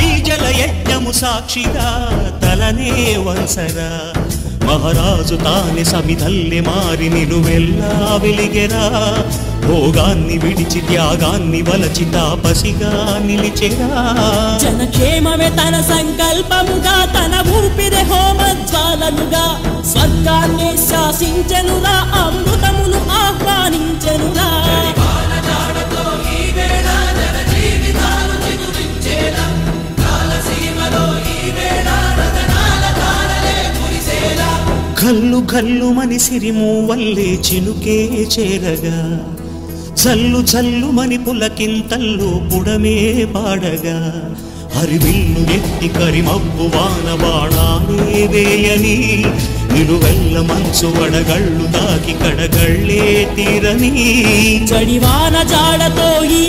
ఈ జలయజ్ఞము సాక్షిగా తలనే వంసరా మహారాజు తానే సమిధల్లె మారి నిలువెల్లా వెలిగెరా భోగాన్ని విడిచి త్యాగాన్ని వలచి తాపసిగా నిలిచెరా జనక్షేమమే తన సంకల్పముగా తన ఊపిరి హోమజ్వాలలుగా స్వర్గాన్ని శాసించెనురా అమృతమును ఆహ్వానించెనురా కల్లు కల్లు మని సిరిము వల్లే చినుకే చేరగా చల్లు చల్లు మని పులకింతల్లు పుడమే పాడగా హరివిల్లు ఎత్తి కరిమబ్బు వాన బాణాలే వేయని నిలువెల్ల మంచు వడగళ్ళు దాకి కడగళ్ళే తీరని జడివాన జాడతో ఈ